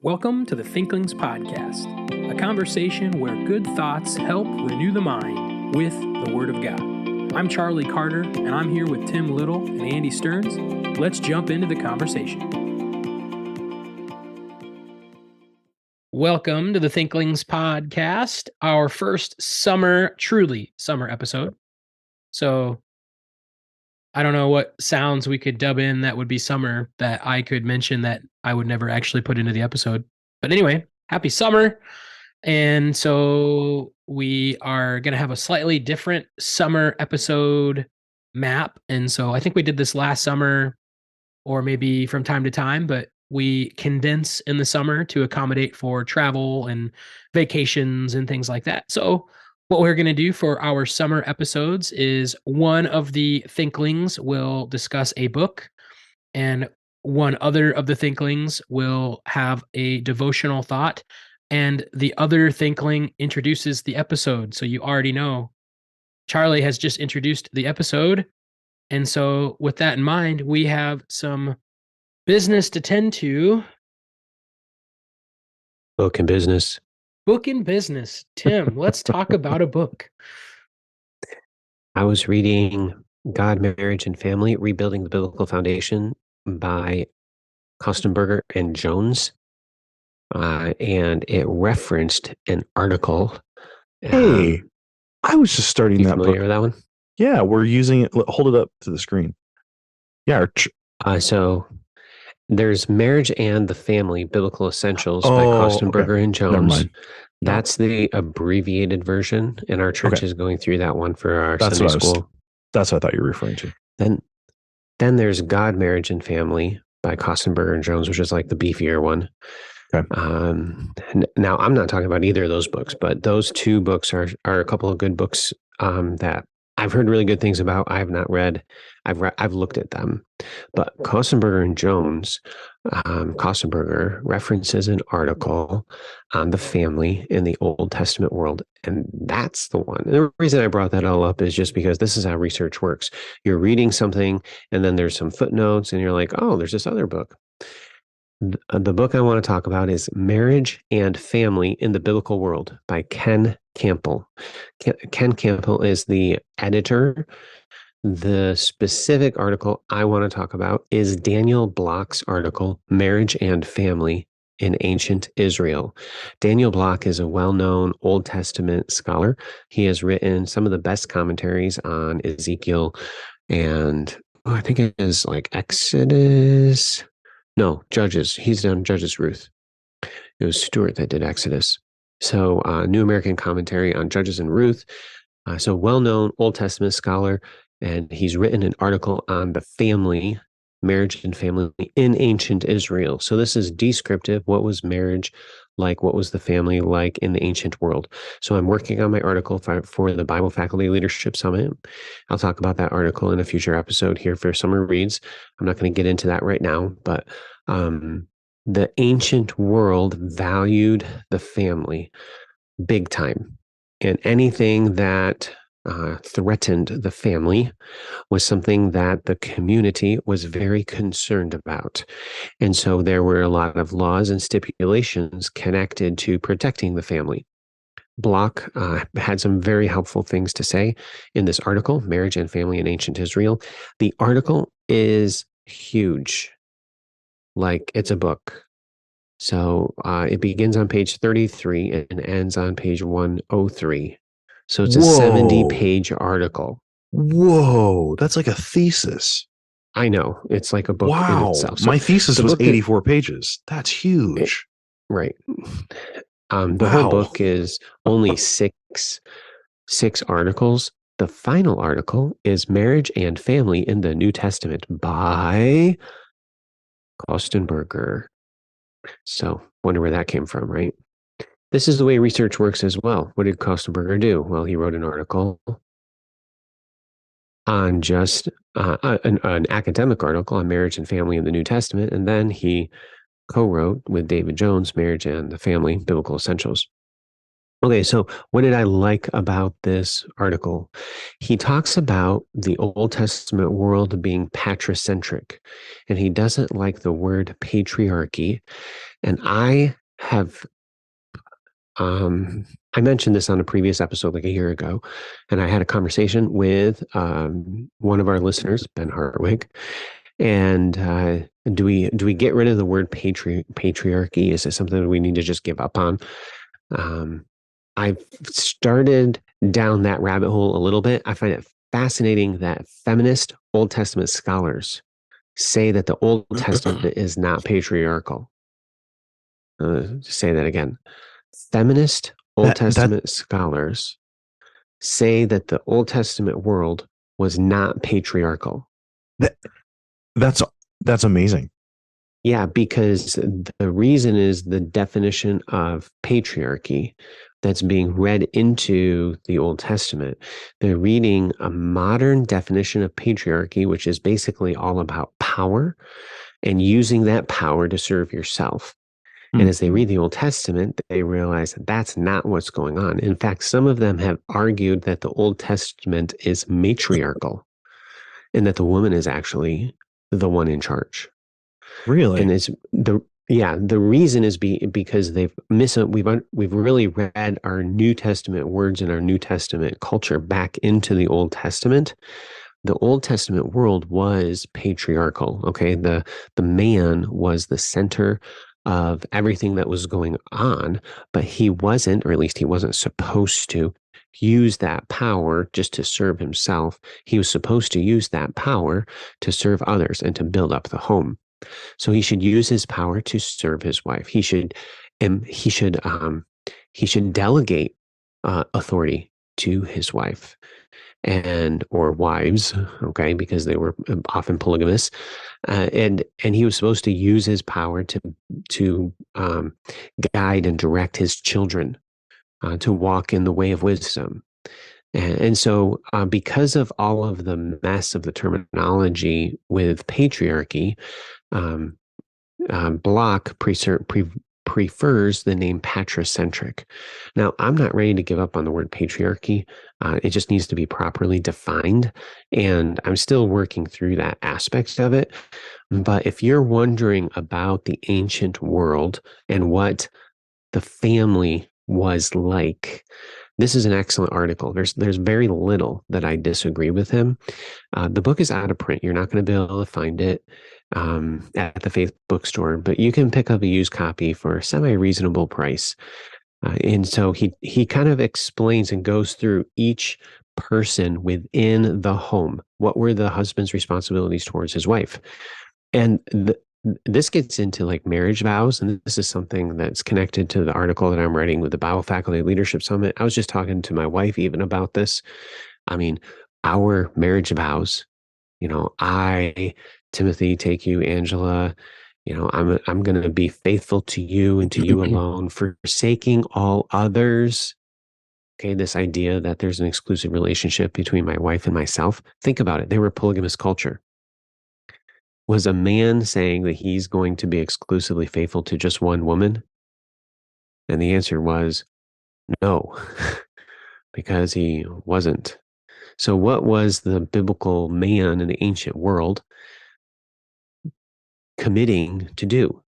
Welcome to the Thinklings podcast, a conversation where good thoughts help renew the mind with the Word of God. I'm Charlie Carter, and I'm here with Tim Little and Andy Stearns. Let's jump into the conversation. Welcome to the Thinklings podcast, our first truly summer episode. So I don't know what sounds we could dub in that would be summer that I could mention that I would never actually put into the episode. But anyway, happy summer. And so we are going to have a slightly different summer episode map. And so I think we did this last summer or maybe from time to time, but we condense in the summer to accommodate for travel and vacations and things like that. So what we're going to do for our summer episodes is one of the Thinklings will discuss a book, and one other of the Thinklings will have a devotional thought, and the other Thinkling introduces the episode. So you already know Charlie has just introduced the episode. And so with that in mind, we have some business to tend to. Book and business. Book and business. Tim, let's talk about a book. I was reading God, Marriage, and Family, Rebuilding the Biblical Foundation by Kostenberger and Jones. And it referenced an article. Hey, I was just starting you that familiar book. with that one? Yeah, we're using it. Hold it up to the screen. Yeah. So there's Marriage and the Family, Biblical Essentials by Kostenberger and Never Jones. mind. That's the abbreviated version, and our church is going through that one for our That's Sunday what school. That's what I thought you were referring to. Then there's God, Marriage, and Family by Kostenberger and Jones, which is like the beefier one. Okay. Now, I'm not talking about either of those books, but those two books are a couple of good books that I've heard really good things about. I have not read. I've looked at them, but Kostenberger and Jones, Kostenberger references an article on the family in the Old Testament world, and that's the one. And the reason I brought that all up is just because this is how research works. You're reading something, and then there's some footnotes, and you're like, oh, there's this other book. The book I want to talk about is Marriage and Family in the Biblical World by Ken Campbell. Ken Campbell is the editor. The specific article I want to talk about is Daniel Block's article, Marriage and Family in Ancient Israel. Daniel Block is a well-known Old Testament scholar. He has written some of the best commentaries on Ezekiel and I think it is like Exodus. No, Judges. He's done Judges, Ruth. It was Stewart that did Exodus. So New American Commentary on Judges and Ruth. So well-known Old Testament scholar, and he's written an article on the family, marriage and family in ancient Israel. So this is descriptive. What was marriage like? What was the family like in the ancient world? So I'm working on my article for the Bible Faculty Leadership Summit. I'll talk about that article in a future episode here for summer reads. I'm not going to get into that right now, but the ancient world valued the family big time. And anything that threatened the family was something that the community was very concerned about. And so there were a lot of laws and stipulations connected to protecting the family. Block had some very helpful things to say in this article, Marriage and Family in Ancient Israel. The article is huge, like it's a book. So it begins on page 33 and ends on page 103. So it's a 70-page article. Whoa, that's like a thesis. I know. It's like a book in itself. So my thesis was 84 pages. That's huge. Right. The whole book is only six articles. The final article is Marriage and Family in the New Testament by Kostenberger. So wonder where that came from, right? This is the way research works as well. What did Kostenberger do? Well, he wrote an article on just an academic article on marriage and family in the New Testament, and then he co-wrote with David Jones, Marriage and the Family, Biblical Essentials. Okay, so what did I like about this article? He talks about the Old Testament world being patricentric, and he doesn't like the word patriarchy. And I mentioned this on a previous episode like a year ago, and I had a conversation with one of our listeners, Ben Hartwig. And do we get rid of the word patriarchy? Is it something that we need to just give up on? Um, I've started down that rabbit hole a little bit. I find it fascinating that feminist Old Testament scholars say that the Old Testament is not patriarchal. Say that again. Feminist Old That Testament scholars say that the Old Testament world was not patriarchal. that that's amazing. Yeah, because the reason is the definition of patriarchy that's being read into the Old Testament. They're reading a modern definition of patriarchy, which is basically all about power and using that power to serve yourself. And as they read the Old Testament, they realize that that's not what's going on. In fact, some of them have argued that the Old Testament is matriarchal and that the woman is actually the one in charge. Really? And the reason is because we've really read our New Testament words and our New Testament culture back into the Old Testament. The Old Testament world was patriarchal. Okay, the man was the center of everything that was going on, but he wasn't, or at least he wasn't supposed to use that power just to serve himself. He was supposed to use that power to serve others and to build up the home. So he should use his power to serve his wife. He should delegate authority to his wife and or wives, okay, because they were often polygamous, and he was supposed to use his power to guide and direct his children to walk in the way of wisdom. And so, because of all of the mess of the terminology with patriarchy, um, Block prefers the name patricentric. Now, I'm not ready to give up on the word patriarchy. It just needs to be properly defined. And I'm still working through that aspect of it. But if you're wondering about the ancient world and what the family was like, this is an excellent article. There's very little that I disagree with him. The book is out of print. You're not going to be able to find it at the Faith bookstore, but you can pick up a used copy for a semi-reasonable price. And so he kind of explains and goes through each person within the home. What were the husband's responsibilities towards his wife? And this gets into like marriage vows. And this is something that's connected to the article that I'm writing with the Bible Faculty Leadership Summit. I was just talking to my wife even about this. I mean, our marriage vows, I, Timothy, take you, Angela, I'm going to be faithful to you and to you alone, forsaking all others. Okay, this idea that there's an exclusive relationship between my wife and myself. Think about it. They were a polygamous culture. Was a man saying that he's going to be exclusively faithful to just one woman? And the answer was no, because he wasn't. So what was the biblical man in the ancient world committing to do?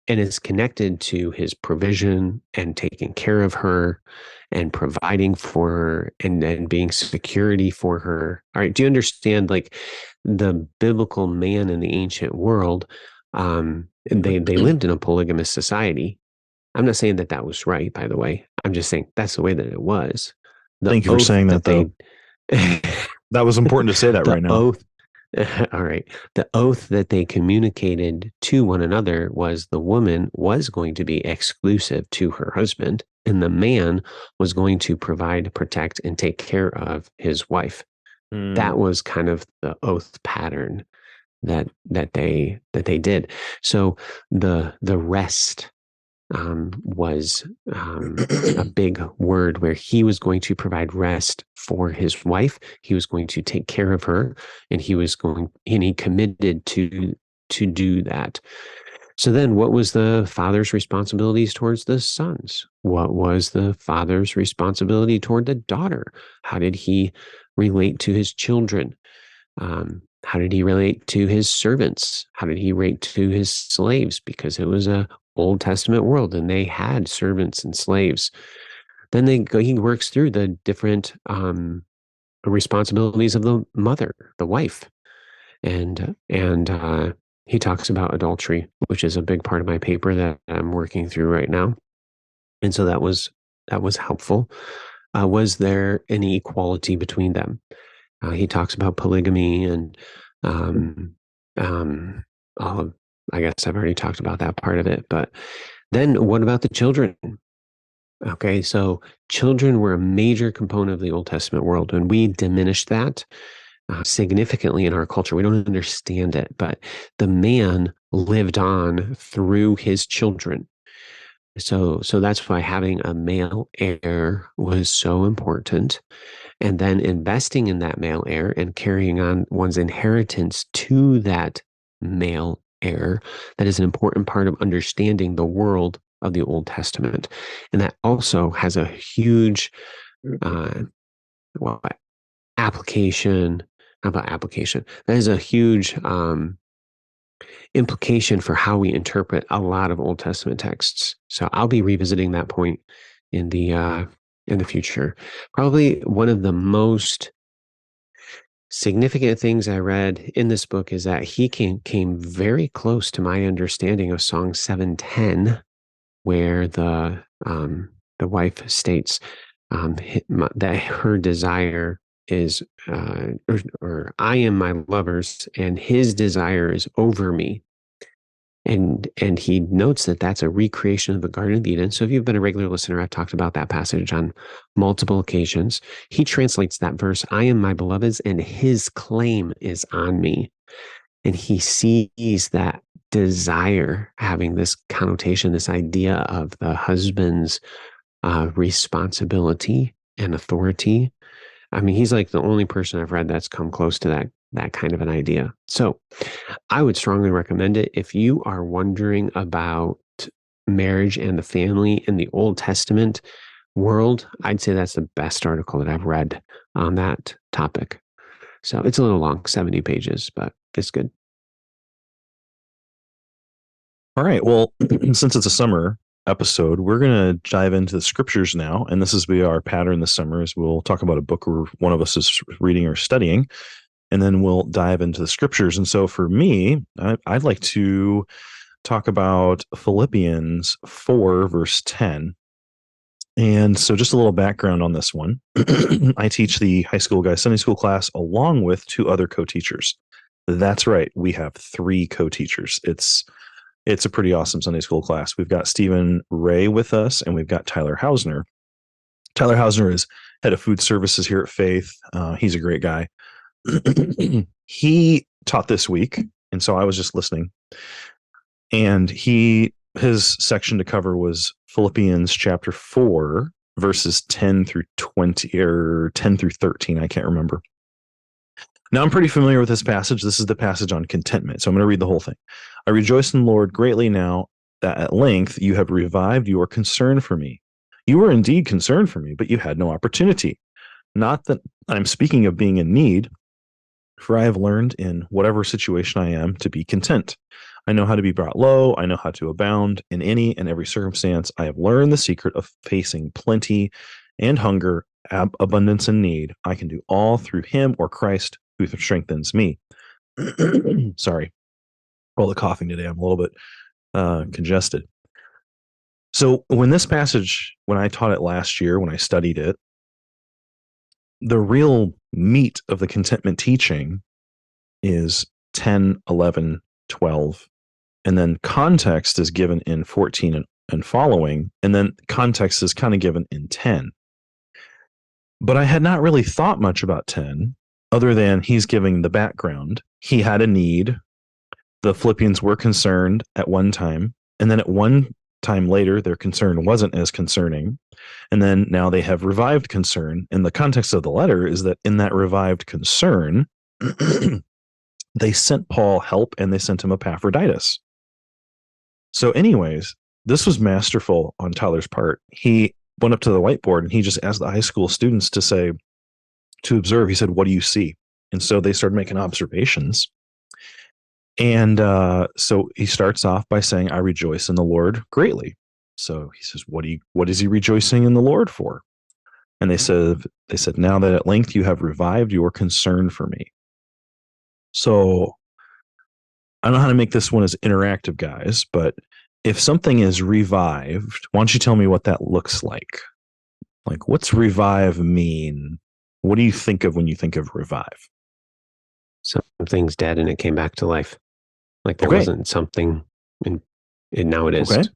And it's connected to his provision and taking care of her and providing for her and being security for her. All right. Do you understand like the biblical man in the ancient world? They lived in a polygamous society. I'm not saying that that was right, by the way. I'm just saying that's the way that it was. Thank you for saying that, though. That was important to say that right now. Oath. All right. The oath that they communicated to one another was the woman was going to be exclusive to her husband, and the man was going to provide, protect, and take care of his wife. That was kind of the oath pattern that they did. So the rest was a big word where he was going to provide rest for his wife. He was going to take care of her, and he committed to do that. So then what was the father's responsibilities towards the sons? What was the father's responsibility toward the daughter? How did he relate to his children? How did he relate to his servants? How did he relate to his slaves? Because it was a Old Testament world and they had servants and slaves. Then he works through the different responsibilities of the mother, the wife. And he talks about adultery, which is a big part of my paper that I'm working through right now. And so that was helpful. Was there any equality between them? He talks about polygamy and all of, I guess I've already talked about that part of it. But then what about the children? Okay, so children were a major component of the Old Testament world, and we diminished that significantly in our culture. We don't understand it, but the man lived on through his children. So that's why having a male heir was so important. And then investing in that male heir and carrying on one's inheritance to that male heir, that is an important part of understanding the world of the Old Testament. And that also has a huge application. How about application? That is a huge implication for how we interpret a lot of Old Testament texts. So I'll be revisiting that point in the future. Probably one of the most significant things I read in this book is that he came very close to my understanding of Song 710, where the wife states that her desire is, or I am my lover's, and his desire is over me. And he notes that that's a recreation of the Garden of Eden. So if you've been a regular listener, I've talked about that passage on multiple occasions. He translates that verse, I am my beloved's, and his claim is on me. And he sees that desire having this connotation, this idea of the husband's responsibility and authority. I mean, he's like the only person I've read that's come close to that kind of an idea. So I would strongly recommend it. If you are wondering about marriage and the family in the Old Testament world, I'd say that's the best article that I've read on that topic. So it's a little long, 70 pages, but it's good. All right. Well, since it's a summer episode, we're going to dive into the scriptures now. And this is be our pattern this summer is we'll talk about a book where one of us is reading or studying, and then we'll dive into the scriptures. And so for me, I'd like to talk about Philippians 4, verse 10. And so just a little background on this one. I teach the high school guy Sunday school class along with 2 other co-teachers. That's right. We have 3 co-teachers. It's a pretty awesome Sunday school class. We've got Stephen Ray with us, and we've got Tyler Hausner. Tyler Hausner is head of food services here at Faith. He's a great guy. He taught this week, and so I was just listening. And his section to cover was Philippians chapter 4, verses 10 through 20 or 10 through 13. I can't remember. Now, I'm pretty familiar with this passage. This is the passage on contentment. So I'm going to read the whole thing. I rejoice in the Lord greatly now that at length you have revived your concern for me. You were indeed concerned for me, but you had no opportunity. Not that I'm speaking of being in need, for I have learned in whatever situation I am to be content. I know how to be brought low. I know how to abound in any and every circumstance. I have learned the secret of facing plenty and hunger, abundance and need. I can do all through him or Christ who strengthens me. Sorry. All the coughing today. I'm a little bit congested. So when I taught it last year, when I studied it, the real meat of the contentment teaching is 10, 11, 12. And then context is given in 14 and following. And then context is kind of given in 10. But I had not really thought much about 10, other than he's giving the background. He had a need. The Philippians were concerned at one time. And then at one time later, their concern wasn't as concerning. And then now they have revived concern. And the context of the letter is that in that revived concern, they sent Paul help and they sent him Epaphroditus. So, anyways, this was masterful on Tyler's part. He went up to the whiteboard and he just asked the high school students to observe. He said, "What do you see?" And so they started making observations. And so he starts off by saying, "I rejoice in the Lord greatly." So he says, "What is he rejoicing in the Lord for?" And they said, "Now that at length you have revived your concern for me." So I don't know how to make this one as interactive, guys, but if something is revived, why don't you tell me what that looks like? Like, what's revive mean? What do you think of when you think of revive? Something's dead and it came back to life. Like there Okay. wasn't something, and now it is. Okay.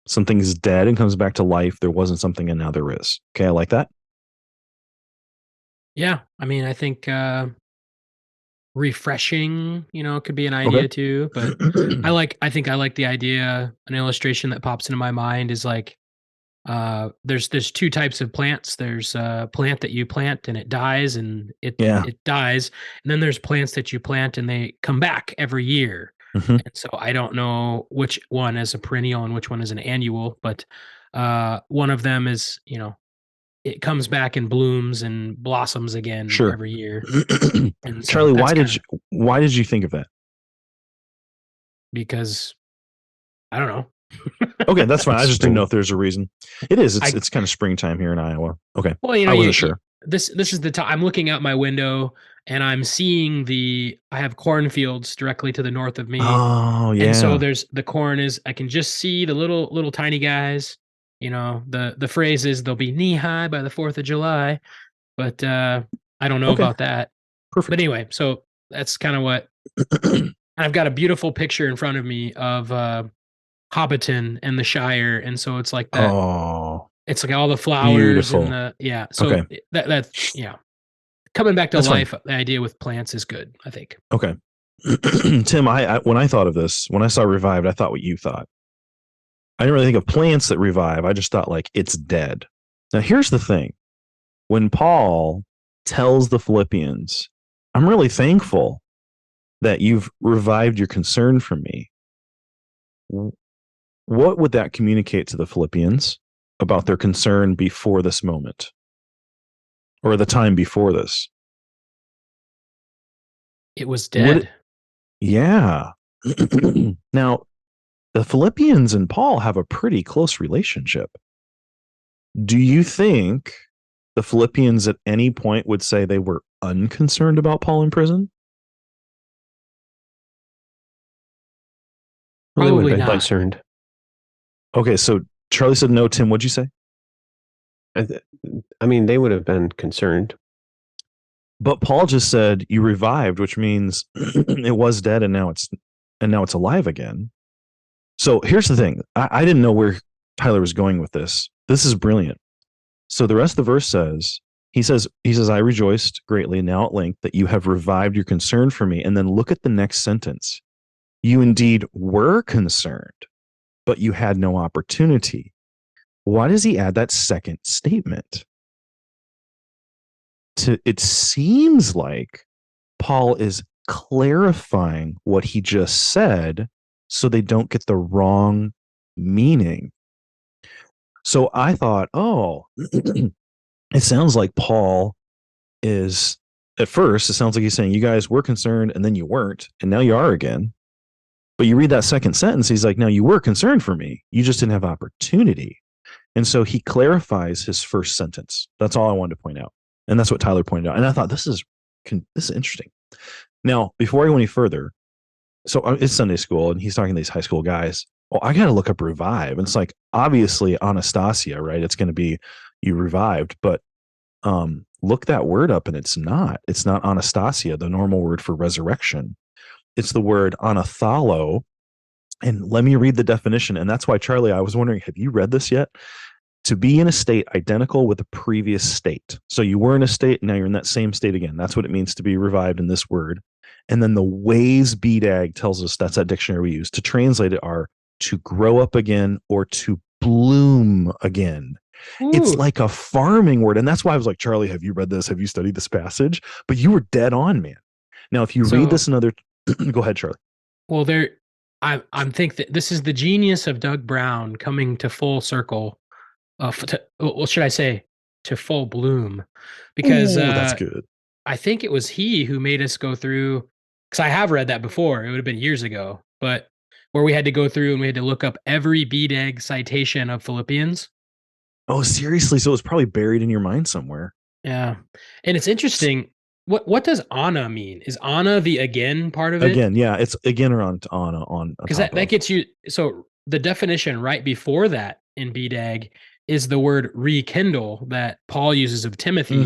Something's dead and comes back to life. There wasn't something and now there is. Okay, I like that. Yeah, I mean, I think refreshing, could be an Okay. idea too. But I think I like the idea. An illustration that pops into my mind is like there's two types of plants. There's a plant that you plant and it dies and Yeah. it dies, and then there's plants that you plant and they come back every year. Mhm. And so I don't know which one is a perennial and which one is an annual, but one of them is, it comes back and blooms and blossoms again Sure. every year. And so Charlie, that's why did you think of that? because I don't know. Okay, that's fine. I It's just didn't know spring. if there's a reason. It is. I It's kind of springtime here in Iowa. Okay. Well, I wasn't sure. this is the time. I'm looking out my window and I'm seeing I have cornfields directly to the north of me. Oh, And so yeah. there's the corn is I can just see the little tiny guys. The phrase is they'll be knee high by the 4th of July, but I don't know Okay. about that. But Perfect. anyway, so that's kind of what I've got a beautiful picture in front of me of Hobbiton and the Shire, and so it's like that. Oh, It's like all the flowers beautiful. and So Okay. that's coming back to That's fine. life. The idea with plants is good, I think. Okay. Tim, I when I thought of this, when I saw revived, I thought what you thought. I didn't really think of plants that revive. I just thought like it's dead. Now here's the thing. When Paul tells the Philippians, "I'm really thankful that you've revived your concern for me," what would that communicate to the Philippians about their concern before this moment or the time before this? It was dead. Yeah. Now, the Philippians and Paul have a pretty close relationship. Do you think the Philippians at any point would say they were unconcerned about Paul in prison? Well, they would Probably have been not. concerned. Okay, so Charlie said no. Tim, what'd you say? I mean, they would have been concerned. But Paul just said you revived, which means it was dead and now it's alive again. So here's the thing. I didn't know where Tyler was going with this. This is brilliant. So the rest of the verse says, he says, "I rejoiced greatly now at length that you have revived your concern for me." And then look at the next sentence. "You indeed were concerned, but you had no opportunity." Why does he add that second statement? It seems like Paul is clarifying what he just said so they don't get the wrong meaning. So I thought, oh, it sounds like Paul is, at first, it sounds like he's saying, you guys were concerned and then you weren't, and now you are again. But you read that second sentence, he's like, now you were concerned for me. You just didn't have opportunity. And so he clarifies his first sentence. That's all I wanted to point out. And that's what Tyler pointed out. And I thought, this is interesting. Now, before I go any further, so it's Sunday school and he's talking to these high school guys. Oh, I got to look up revive. And it's like, obviously, Anastasia, right? It's going to be you revived. But look that word up and it's not Anastasia, the normal word for resurrection. It's the word anathalo. And let me read the definition. And that's why, Charlie, I was wondering, have you read this yet? To be in a state identical with a previous state. So you were in a state, now you're in that same state again. That's what it means to be revived in this word. And then the Ways BDAG tells us, that's that dictionary we use, to translate it are to grow up again or to bloom again. Ooh. It's like a farming word. And that's why I was like, Charlie, have you read this? Have you studied this passage? But you were dead on, man. Now, if you read this another, go ahead, Charlie. Well, I'm think that this is the genius of Doug Brown coming to full circle. What should I say? To full bloom, because Ooh, that's good. I think it was he who made us go through. Because I have read that before. It would have been years ago, but where we had to go through and we had to look up every BDAG citation of Philippians. Oh, seriously? So it was probably buried in your mind somewhere. Yeah, and it's interesting. What does Anna mean? Is Anna the again part of it? Again, yeah, it's again or on Because that gets you. So the definition right before that in BDAG is the word rekindle that Paul uses of Timothy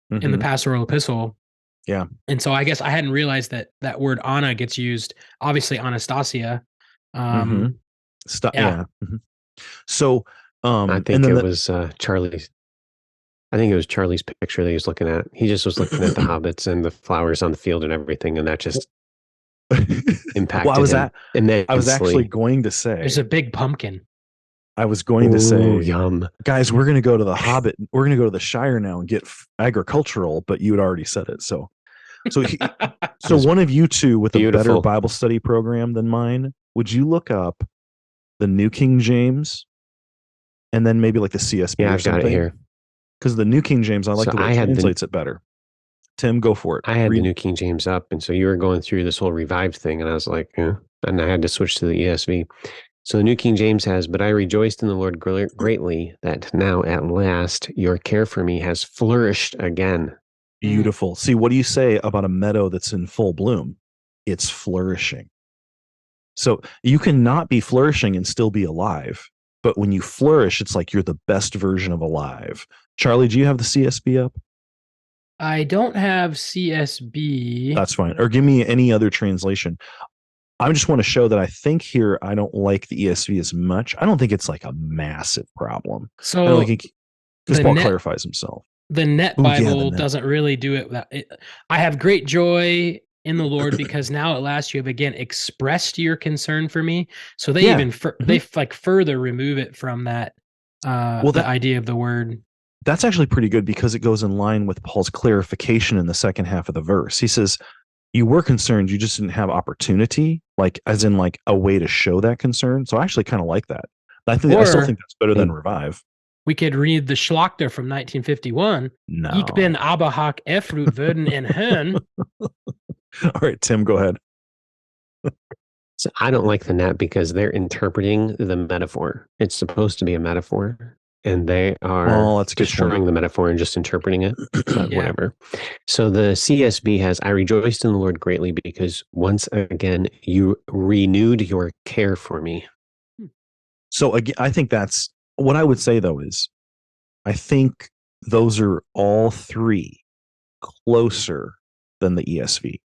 in the pastoral epistle. Yeah. And so I guess I hadn't realized that that word Anna gets used, obviously Anastasia. Yeah. So I think it was Charlie's. I think it was Charlie's picture that he was looking at. He just was looking at the hobbits and the flowers on the field and everything, and that just impacted him. I was actually going to say there's a big pumpkin. I was going to say, yum. Guys, we're going to go to the Hobbit. We're going to go to the Shire now and get agricultural, but you had already said it. So one of you two with a better Bible study program than mine, would you look up the New King James and then maybe like the CSB? Yeah, I've got it here. Because the New King James, I like the way it translates it better. Tim, go for it. I had the New King James up, and so you were going through this whole revived thing, and I was like, and I had to switch to the ESV. So the New King James has, "But I rejoiced in the Lord greatly that now at last your care for me has flourished again." Beautiful. See, what do you say about a meadow that's in full bloom? It's flourishing. So you cannot be flourishing and still be alive. But when you flourish, it's like you're the best version of alive. Charlie, do you have the CSB up? I don't have CSB. That's fine. Or give me any other translation. I just want to show that I think here I don't like the ESV as much. I don't think it's like a massive problem. So I don't think because Paul clarifies himself. The Net Bible doesn't really do it. I have great joy in the Lord because now at last you have again expressed your concern for me. So they they like further remove it from that the idea of the word. That's actually pretty good because it goes in line with Paul's clarification in the second half of the verse. He says, you were concerned, you just didn't have opportunity, like as in like a way to show that concern. So I actually kind of like that. I still think that's better than revive. We could read the Schlachter from 1951. No. Ich bin aber hak erfreut werden in Herrn. All right, Tim, go ahead. So I don't like the Net because they're interpreting the metaphor. It's supposed to be a metaphor, and they are destroying the metaphor and just interpreting it. But whatever. So the CSB has, "I rejoiced in the Lord greatly because once again you renewed your care for me." So again, I think that's what I would say, though, is I think those are all three closer than the ESV.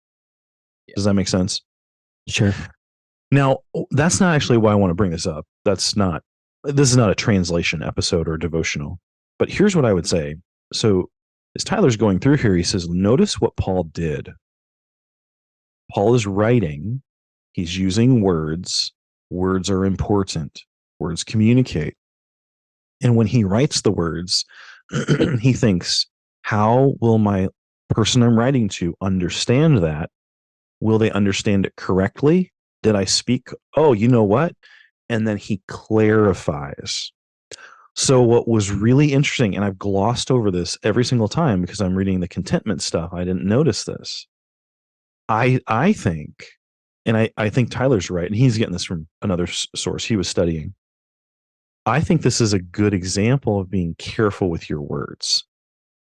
Does that make sense? Sure. Now, that's not actually why I want to bring this up. This is not a translation episode or devotional. But here's what I would say. So as Tyler's going through here, he says, notice what Paul did. Paul is writing. He's using words. Words are important. Words communicate. And when he writes the words, he thinks, how will my person I'm writing to understand that? Will they understand it correctly? Did I speak? Oh, you know what? And then he clarifies. So what was really interesting, and I've glossed over this every single time because I'm reading the contentment stuff. I didn't notice this. I think, and I think Tyler's right, and he's getting this from another source he was studying. I think this is a good example of being careful with your words.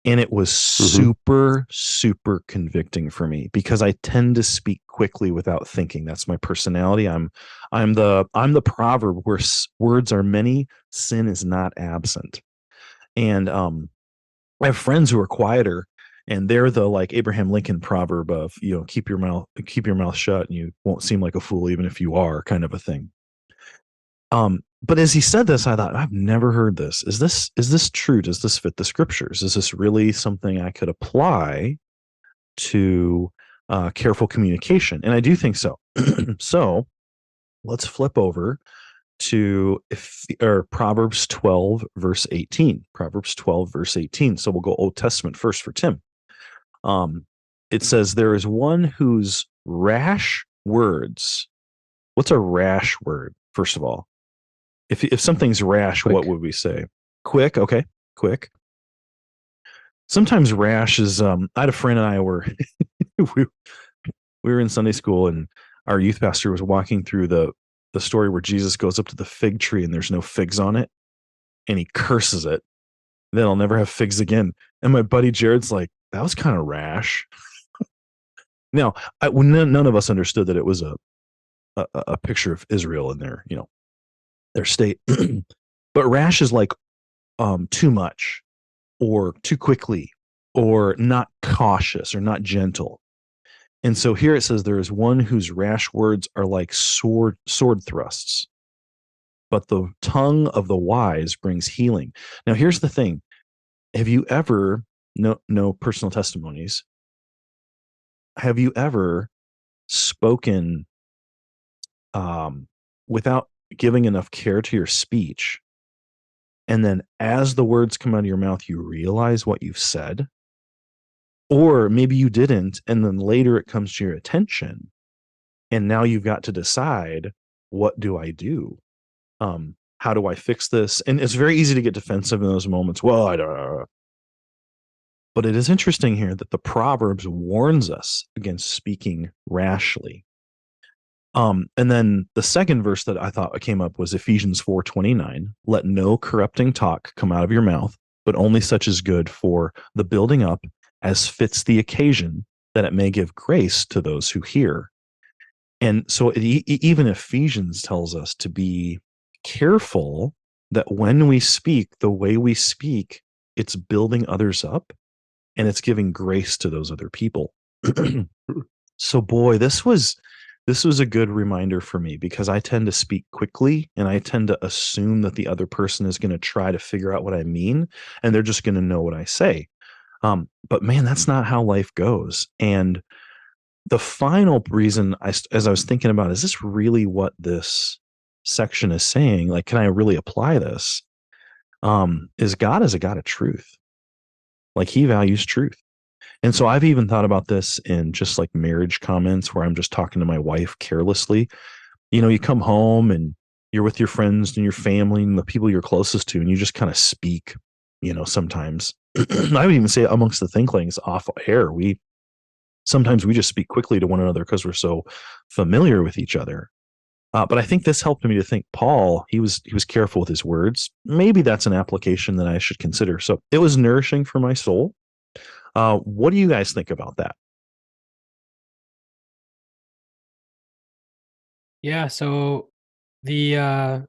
And it was super, super convicting for me because I tend to speak quickly without thinking. That's my personality. I'm the proverb where words are many, sin is not absent. And I have friends who are quieter, and they're the like Abraham Lincoln proverb of, keep your mouth shut and you won't seem like a fool even if you are, kind of a thing. But as he said this, I thought, I've never heard this. Is this true? Does this fit the scriptures? Is this really something I could apply to careful communication? And I do think so. So let's flip over to Proverbs 12, verse 18. Proverbs 12, verse 18. So we'll go Old Testament first for Tim. It says, there is one whose rash words What's a rash word, first of all? If something's rash, Quick. what would we say? Quick, okay, quick. Sometimes rash is I had a friend and I were we, we were in Sunday school, and our youth pastor was walking through the story where Jesus goes up to the fig tree and there's no figs on it, and he curses it. Then I'll never have figs again. And my buddy Jared's like, that was kind of rash. Now, none of us understood that it was a picture of Israel and their state. But rash is like too much, or too quickly, or not cautious, or not gentle. And so here it says there is one whose rash words are like sword thrusts, but the tongue of the wise brings healing. Now here's the thing. Have you ever, no personal testimonies, have you ever spoken without giving enough care to your speech, and then as the words come out of your mouth, you realize what you've said? Or maybe you didn't, and then later it comes to your attention, and now you've got to decide, what do I do? How do I fix this? And it's very easy to get defensive in those moments. Well, I don't. But it is interesting here that the Proverbs warns us against speaking rashly. And then the second verse that I thought came up was Ephesians 4:29. Let no corrupting talk come out of your mouth, but only such as good for the building up as fits the occasion, that it may give grace to those who hear. And so even Ephesians tells us to be careful that when we speak, the way we speak, it's building others up and it's giving grace to those other people. So boy, this was a good reminder for me, because I tend to speak quickly and I tend to assume that the other person is going to try to figure out what I mean, and they're just going to know what I say. But man, that's not how life goes. And the final reason, as I was thinking about, is this really what this section is saying? Like, can I really apply this? Is God is a God of truth. Like, he values truth. And so I've even thought about this in just like marriage comments where I'm just talking to my wife carelessly. You come home and you're with your friends and your family and the people you're closest to, and you just kind of speak, sometimes. I would even say amongst the Thinklings off air, sometimes we just speak quickly to one another because we're so familiar with each other. But I think this helped me to think, Paul, he was careful with his words. Maybe that's an application that I should consider. So it was nourishing for my soul. What do you guys think about that? Yeah, so the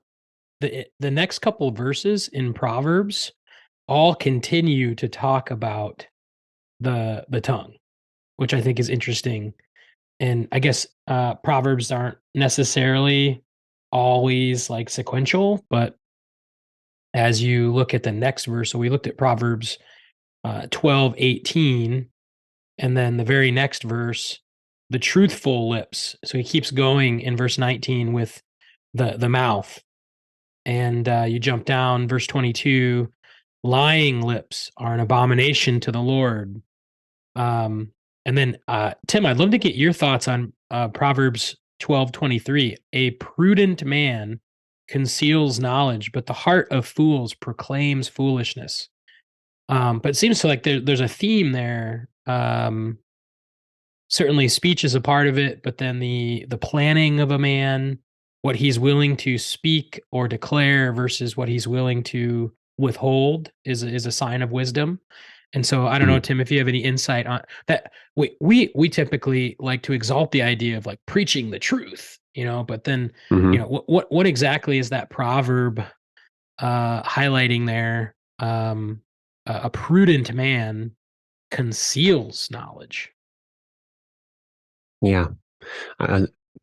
next couple of verses in Proverbs all continue to talk about the tongue, which I think is interesting. And I guess Proverbs aren't necessarily always like sequential, but as you look at the next verse, so we looked at Proverbs 12:18, and then the very next verse, the truthful lips. So he keeps going in verse 19 with the mouth. And you jump down, verse 22, lying lips are an abomination to the Lord. And then Tim, I'd love to get your thoughts on Proverbs 12:23. A prudent man conceals knowledge, but the heart of fools proclaims foolishness. But it seems to like there's a theme there. Certainly speech is a part of it, but then the planning of a man, what he's willing to speak or declare versus what he's willing to withhold is a sign of wisdom. And so I don't know, Tim, if you have any insight on that. We typically like to exalt the idea of like preaching the truth, but then what exactly is that proverb highlighting there? A prudent man conceals knowledge. Yeah.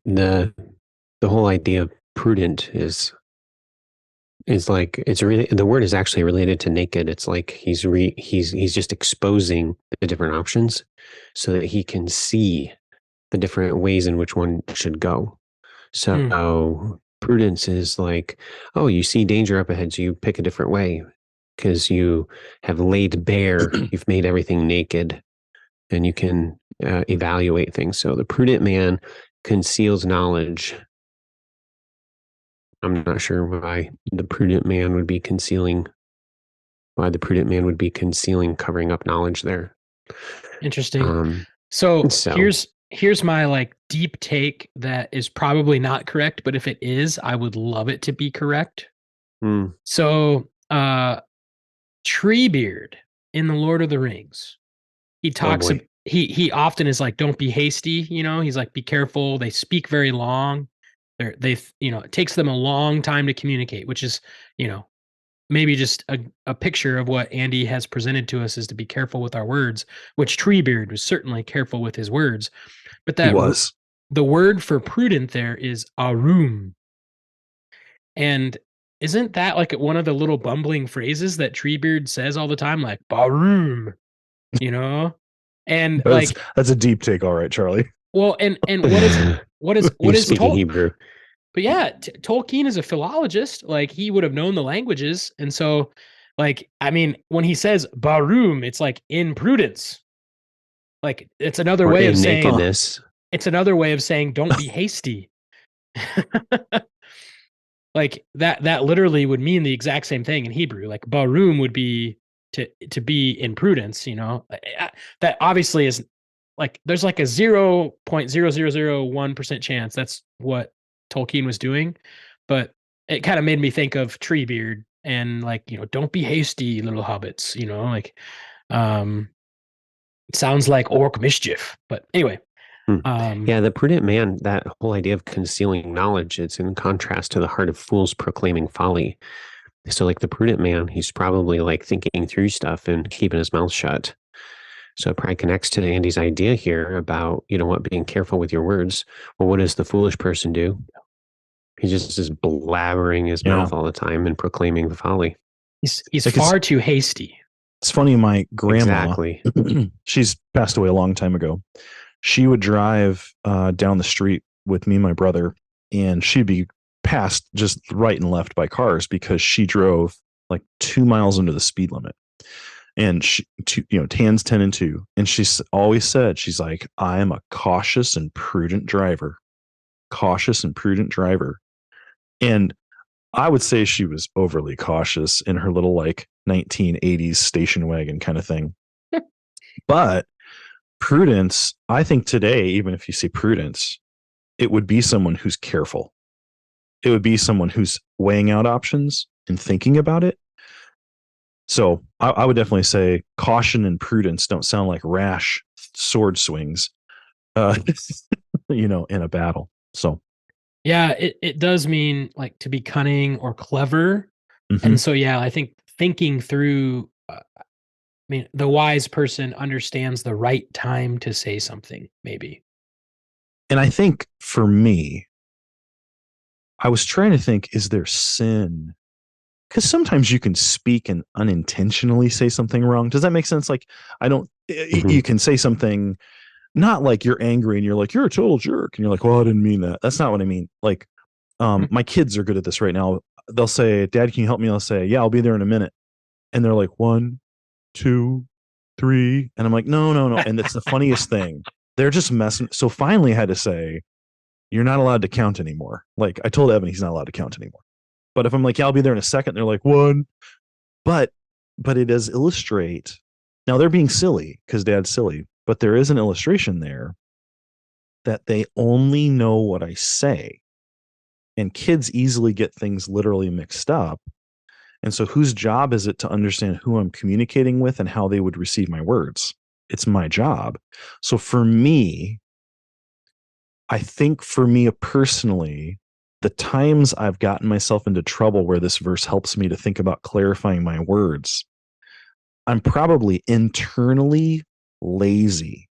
The whole idea of prudent is like, it's really, the word is actually related to naked. It's like he's just exposing the different options so that he can see the different ways in which one should go. So prudence is like, oh, you see danger up ahead, so you pick a different way because you have laid bare, you've made everything naked, and you can evaluate things. So the prudent man conceals knowledge, I'm not sure why the prudent man would be concealing covering up knowledge there. Interesting. Um, So so here's my like deep take that is probably not correct, but if it is, I would love it to be correct. mm, So Treebeard in the Lord of the Rings, he oh talks boy, he often is like, don't be hasty, he's like, be careful. They speak very long. It takes them a long time to communicate, which is, you know, maybe just a picture of what Andy has presented to us, is to be careful with our words, which Treebeard was certainly careful with his words. But He was. the word for prudent there is arum. And isn't that like one of the little bumbling phrases that Treebeard says all the time, like barum, you know? And like, That's a deep take, all right, Charlie. well, and what he's is speaking told? Hebrew. But yeah, Tolkien is a philologist. Like, he would have known the languages, and so, like, I mean, when he says barum, it's like in prudence. Like, it's another Or way of in saying nakedness. don't be hasty. Like that literally would mean the exact same thing in Hebrew. Like barum would be to be in prudence. That obviously is like, there's like a 0.0001% chance that's what Tolkien was doing, but it kind of made me think of Treebeard and, like, don't be hasty, little hobbits. Um, it sounds like orc mischief, but anyway. Hmm. Yeah, the prudent man, that whole idea of concealing knowledge, it's in contrast to the heart of fools proclaiming folly. So, like the prudent man, he's probably like thinking through stuff and keeping his mouth shut. So it probably connects to Andy's idea here about, being careful with your words. Well, what does the foolish person do? He just is blabbering his Yeah. mouth all the time and proclaiming the folly. He's Like, far too hasty. It's funny, my grandma, Exactly. she's passed away a long time ago. She would drive down the street with me and my brother, and she'd be passed just right and left by cars because she drove like 2 miles into the speed limit. And she, TAN's 10 and 2. And she's always said, she's like, I am a cautious and prudent driver. Cautious and prudent driver. And I would say she was overly cautious in her little like 1980s station wagon kind of thing. But prudence, I think today, even if you say prudence, it would be someone who's careful. It would be someone who's weighing out options and thinking about it. So I would definitely say caution and prudence don't sound like rash sword swings, in a battle. So Yeah, it does mean like to be cunning or clever. mhm. And so, yeah, I think thinking through, I mean, the wise person understands the right time to say something, maybe. And I think for me, I was trying to think, is there sin? Because sometimes you can speak and unintentionally say something wrong. Does that make sense? Like, you can say something, not like you're angry and you're like, you're a total jerk. And you're like, well, I didn't mean that. That's not what I mean. Like, my kids are good at this right now. They'll say, Dad, can you help me? I'll say, yeah, I'll be there in a minute. And they're like, 1, 2, 3. And I'm like, no. And it's the funniest thing. They're just messing. So finally I had to say, you're not allowed to count anymore. Like, I told Evan he's not allowed to count anymore. But if I'm like, yeah, I'll be there in a second, they're like, 1. But it does illustrate. Now they're being silly because Dad's silly, but there is an illustration there that they only know what I say. And kids easily get things literally mixed up. And so whose job is it to understand who I'm communicating with and how they would receive my words? It's my job. So for me, I think for me personally, the times I've gotten myself into trouble where this verse helps me to think about clarifying my words, I'm probably internally lazy.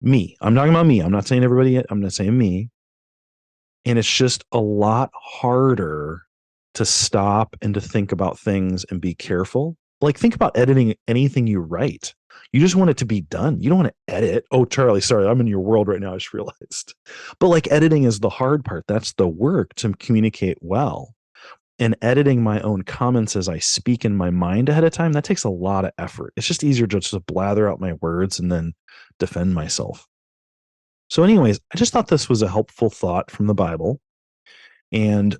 Me. I'm talking about me. I'm not saying everybody. I'm not saying me. And it's just a lot harder to stop and to think about things and be careful. Like, think about editing anything you write. You just want it to be done. You don't want to edit. Oh, Charlie, sorry, I'm in your world right now. I just realized. But like, editing is the hard part. That's the work to communicate well. And editing my own comments as I speak in my mind ahead of time, that takes a lot of effort. It's just easier just to blather out my words and then defend myself. So anyways, I just thought this was a helpful thought from the Bible. And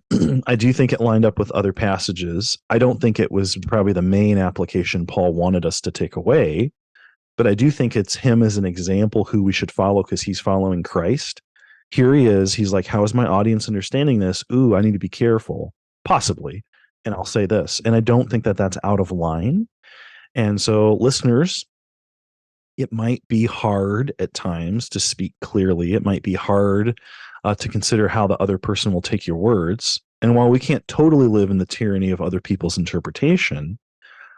I do think it lined up with other passages. I don't think it was probably the main application Paul wanted us to take away, but I do think it's him as an example who we should follow because he's following Christ. Here he is. He's like, how is my audience understanding this? Ooh, I need to be careful, possibly. And I'll say this. And I don't think that that's out of line. And so, listeners, it might be hard at times to speak clearly. It might be hard to consider how the other person will take your words. And while we can't totally live in the tyranny of other people's interpretation,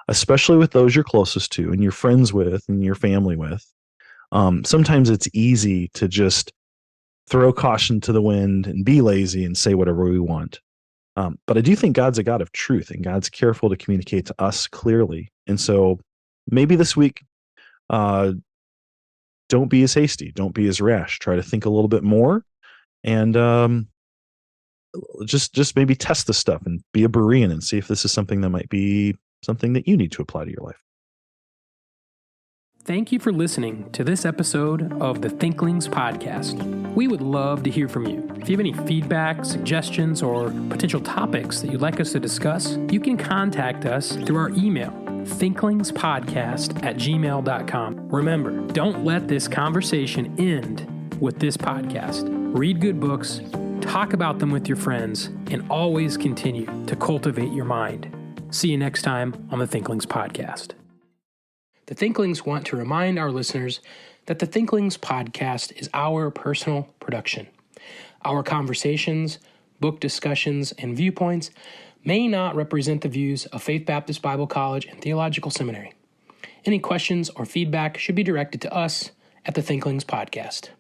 especially with those you're closest to and you're friends with and your family with, sometimes it's easy to just throw caution to the wind and be lazy and say whatever we want. But I do think God's a God of truth, and God's careful to communicate to us clearly. And so maybe this week, don't be as hasty. Don't be as rash. Try to think a little bit more, and just maybe test the stuff and be a Berean and see if this is something that might be something that you need to apply to your life. Thank you for listening to this episode of the Thinklings podcast. We would love to hear from you. If you have any feedback, suggestions, or potential topics that you'd like us to discuss, you can contact us through our email, thinklingspodcast@gmail.com. Remember, don't let this conversation end with this podcast. Read good books, talk about them with your friends, and always continue to cultivate your mind. See you next time on the Thinklings podcast. The Thinklings want to remind our listeners that the Thinklings podcast is our personal production. Our conversations, book discussions, and viewpoints may not represent the views of Faith Baptist Bible College and Theological Seminary. Any questions or feedback should be directed to us at the Thinklings podcast.